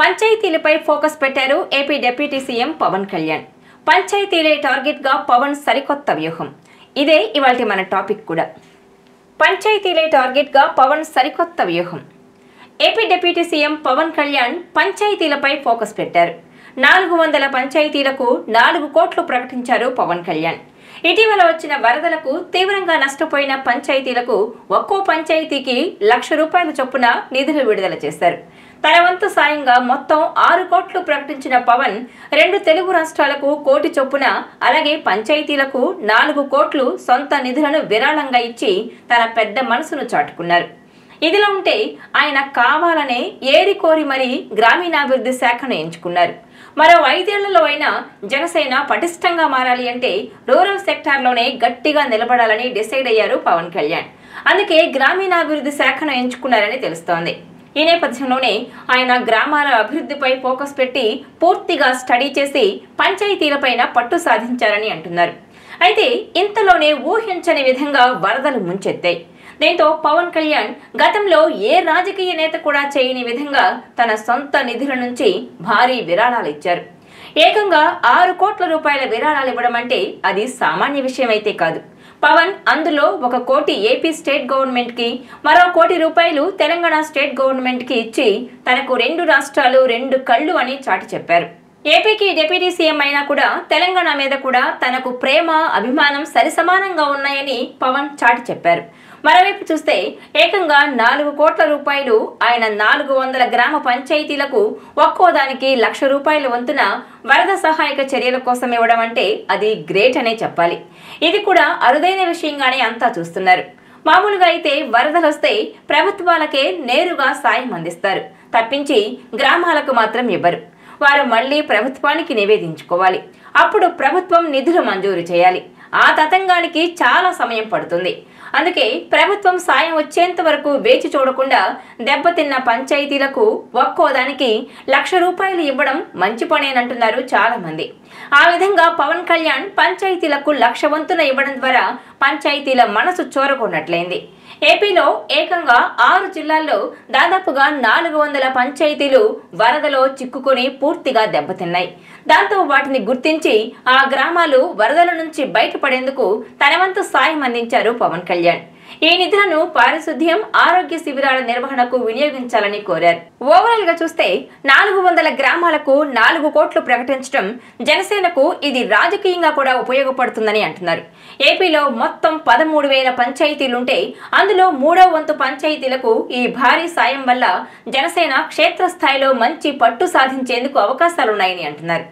పంచాయతీలపై focus పెట్టారు AP deputy CM Pavan Kalyan. పంచాయతీలే target గా పవన్ సరికొత్త వ్యూహం. ఇదే ఇవాల్టి మన టాపిక్ కూడా. పంచాయతీలే టార్గెట్ గా పవన్ సరికొత్త వ్యూహం. AP deputy CM Pavan Kalyan పంచాయతీలపై ఫోకస్ పెట్టారు. 400 పంచాయతీలకు 4 కోట్లు ప్రకటించారు పవన్ కళ్యాణ్. ఇటీవల వచ్చిన వరదలకు తీవ్రంగా నష్టపోయిన పంచాయతీలకు ఒక్కో పంచాయతీకి ₹1,00,000 చొప్పున నిధులు విడుదల చేశారు. తన వంతు సాయంగా మొత్తం 6 కోట్లు ప్రకటించిన పవన్ 2 తెలుగు రాష్ట్రాలకు 1 కోటి చొప్పున, అలాగే పంచాయతీలకు 4 కోట్లు సొంత నిధులను విరాళంగా ఇచ్చి తన పెద్ద మనసును చాటుకున్నారు. ఇదిలా ఉంటే ఆయన కావాలనే ఏరికోరి మరీ గ్రామీణాభివృద్ధి శాఖను ఎంచుకున్నారు. మరో 5 ఏళ్లలో అయినా జనసేన పటిష్టంగా మారాలి అంటే రూరల్ సెక్టార్లోనే గట్టిగా నిలబడాలని డిసైడ్ అయ్యారు పవన్ కళ్యాణ్. అందుకే గ్రామీణాభివృద్ధి శాఖను ఎంచుకున్నారని తెలుస్తోంది. ఈ నేపథ్యంలోనే ఆయన గ్రామాల అభివృద్ధిపై ఫోకస్ పెట్టి పూర్తిగా స్టడీ చేసి పంచాయతీలపైన పట్టు సాధించారని అంటున్నారు. అయితే ఇంతలోనే ఊహించని విధంగా వరదలు ముంచెత్తాయి. దీంతో పవన్ కళ్యాణ్ గతంలో ఏ రాజకీయ నేత కూడా చేయని విధంగా తన సొంత నిధుల నుంచి భారీ విరాళాలు ఇచ్చారు. ఏకంగా 6 కోట్ల రూపాయల విరాళాలు ఇవ్వడం అంటే అది సామాన్య విషయం అయితే కాదు. పవన్ అందులో 1 కోటి ఏపీ స్టేట్ గవర్నమెంట్ కి, మరో ₹1 కోటి తెలంగాణ స్టేట్ గవర్నమెంట్ కి ఇచ్చి తనకు 2 రాష్ట్రాలు 2 కళ్ళు అని చాటి చెప్పారు. ఏపీకి డిప్యూటీ సీఎం అయినా కూడా తెలంగాణ మీద కూడా తనకు ప్రేమ, అభిమానం సరిసమానంగా ఉన్నాయని పవన్ చాటి చెప్పారు. మరోవైపు చూస్తే ఏకంగా 4 కోట్ల రూపాయలు ఆయన 400 గ్రామ పంచాయతీలకు ఒక్కోదానికి ₹1,00,000 వంతున వరద సహాయక చర్యల కోసం ఇవ్వడం అంటే అది గ్రేట్ అనే చెప్పాలి. ఇది కూడా అరుదైన విషయంగానే అంతా చూస్తున్నారు. మామూలుగా అయితే వరదలొస్తే ప్రభుత్వాలకే నేరుగా సాయం అందిస్తారు తప్పించి గ్రామాలకు మాత్రం ఇవ్వరు. వారు మళ్లీ ప్రభుత్వానికి నివేదించుకోవాలి. అప్పుడు ప్రభుత్వం నిధులు మంజూరు చేయాలి. ఆ తతంగానికి చాలా సమయం పడుతుంది. అందుకే ప్రభుత్వం సాయం వచ్చేంత వరకు వేచి చూడకుండా దెబ్బతిన్న పంచాయతీలకు ఒక్కోదానికి ₹1,00,000 ఇవ్వడం మంచి పనేనంటున్నారు చాలా మంది. ఆ విధంగా పవన్ కళ్యాణ్ పంచాయతీలకు 1,00,000 వంతున ఇవ్వడం ద్వారా పంచాయతీల మనసు చోరగొన్నట్లయింది. ఏపీలో ఏకంగా 6 జిల్లాల్లో దాదాపుగా 400 పంచాయతీలు వరదలో చిక్కుకొని పూర్తిగా దెబ్బతిన్నాయి. దాంతో వాటిని గుర్తించి ఆ గ్రామాలు వరదల నుంచి బయటపడేందుకు తన వంతు సాయం అందించారు పవన్ కళ్యాణ్. ఈ నిధులను పారిశుద్ధ్యం, ఆరోగ్య శిబిరాల నిర్వహణకు వినియోగించాలని కోరారు. ఓవరాల్ గా చూస్తే 400 గ్రామాలకు 4 కోట్లు ప్రకటించడం జనసేనకు ఇది రాజకీయంగా కూడా ఉపయోగపడుతుందని అంటున్నారు. ఏపీలో మొత్తం 13,000 పంచాయతీలుంటే అందులో 3వ వంతు పంచాయతీలకు ఈ భారీ సాయం వల్ల జనసేన క్షేత్రస్థాయిలో మంచి పట్టు సాధించేందుకు అవకాశాలున్నాయని అంటున్నారు.